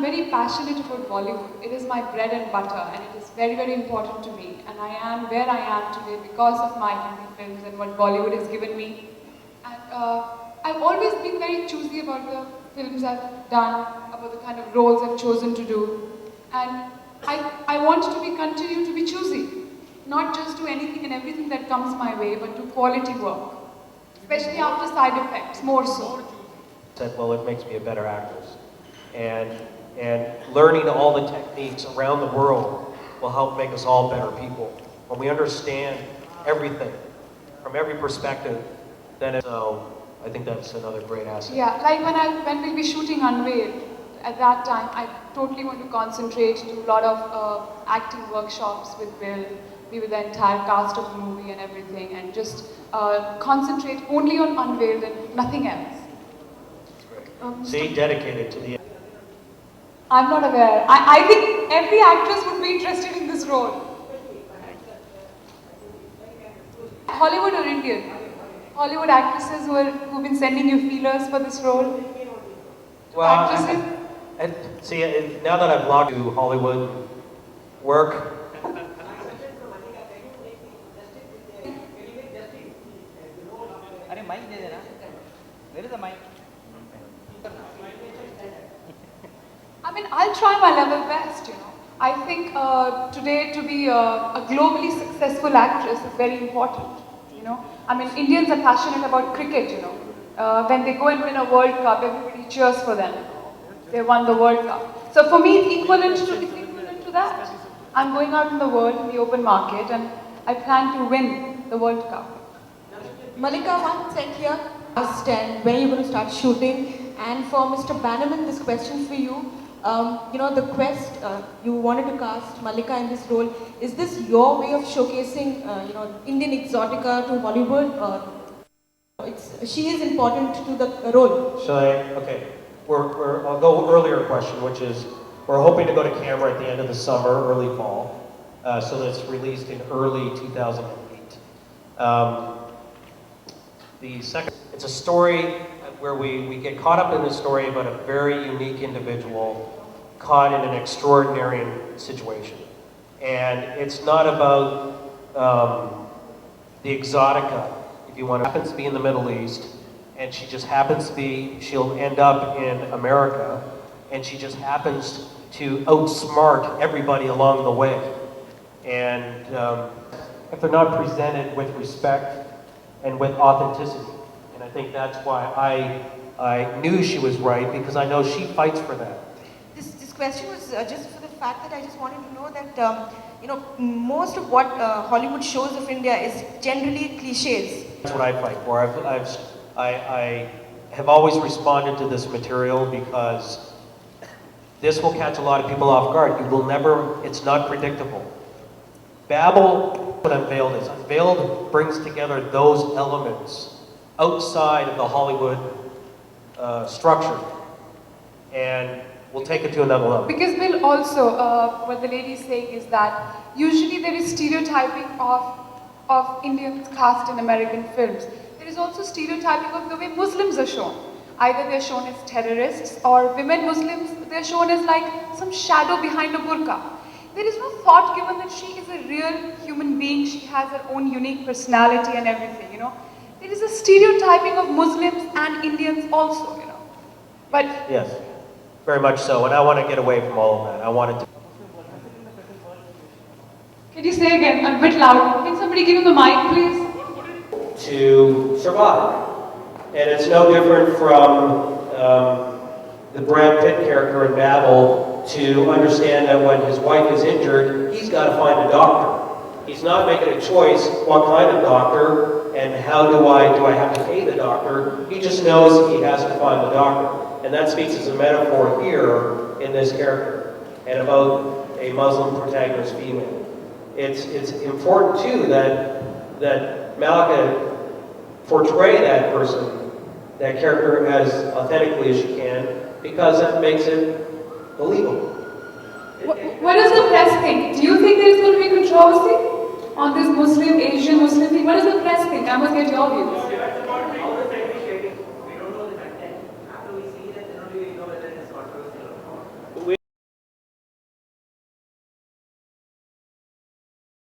I'm very passionate about Bollywood. It is my bread and butter, and it is very, very important to me. And I am where I am today because of my Hindi films and what Bollywood has given me. And I've always been very choosy about the films I've done, about the kind of roles I've chosen to do. And I want to continue to be choosy, not just do anything and everything that comes my way, but do quality work, especially after side effects, more so. Said, well, it makes me a better actress. And learning all the techniques around the world will help make us all better people. When we understand everything from every perspective, then so I think that's another great asset. Yeah, like when we'll be shooting Unveiled, at that time I totally want to concentrate, do a lot of acting workshops with Will, be with the entire cast of the movie and everything, and just concentrate only on Unveiled and nothing else. See, dedicated to the... I'm not aware. I think every actress would be interested in this role. Hollywood or Indian? Hollywood actresses who've been sending you feelers for this role? Well, actresses? See, now that I've logged to Hollywood work, Where is the mic? I mean, I'll try my level best, you know. I think today to be a globally successful actress is very important, you know. I mean, Indians are passionate about cricket, you know. When they go and win a World Cup, everybody cheers for them. They won the World Cup. So for me, it's equivalent to that. I'm going out in the world, in the open market, and I plan to win the World Cup. Mallika, one sec here. Asked and when are you going to start shooting? And for Mr. Bannerman, this question for you. You know, the quest, you wanted to cast Mallika in this role. Is this your way of showcasing, you know, Indian exotica to Hollywood? Or she is important to the role? shall I? Okay. I'll go earlier question, which is, we're hoping to go to camera at the end of the summer, early fall, so that it's released in early 2008. The second, it's a story where we get caught up in the story about a very unique individual caught in an extraordinary situation. And it's not about the exotica, if you want. It happens to be in the Middle East, and she just happens to be, she'll end up in America, and she just happens to outsmart everybody along the way. And if they're not presented with respect and with authenticity. And I think that's why I knew she was right, because I know she fights for that. This question was just for the fact that I just wanted to know that, you know, most of what Hollywood shows of India is generally cliches. That's what I fight for. I have always responded to this material because this will catch a lot of people off guard. You will never, it's not predictable. Babel, what Unveiled is. Unveiled brings together those elements outside of the Hollywood structure, and we'll take it to another level. Because Bill, also, what the lady is saying is that usually there is stereotyping of Indians cast in American films. There is also stereotyping of the way Muslims are shown. Either they're shown as terrorists, or women Muslims, they're shown as like some shadow behind a burqa. There is no thought given that she is a real human being. She has her own unique personality and everything, you know. There is a stereotyping of Muslims and Indians also, you know. But yes, very much so. And I want to get away from all of that. I wanted to. Can you say again? I'm a bit loud. Can somebody give him the mic, please? To survive. And it's no different from the Brad Pitt character in Babel, to understand that when his wife is injured, he's got to find a doctor. He's not making a choice, what kind of doctor, and how do I have to pay the doctor. He just knows he has to find the doctor. And that speaks as a metaphor here in this character, and about a Muslim protagonist female. It's important too that Mallika portray that person, that character, as authentically as she can, because that makes it believable. What does the press think? Do you think there's going to be controversy on this Muslim, Asian Muslim thing? What does the press think? I must get your views.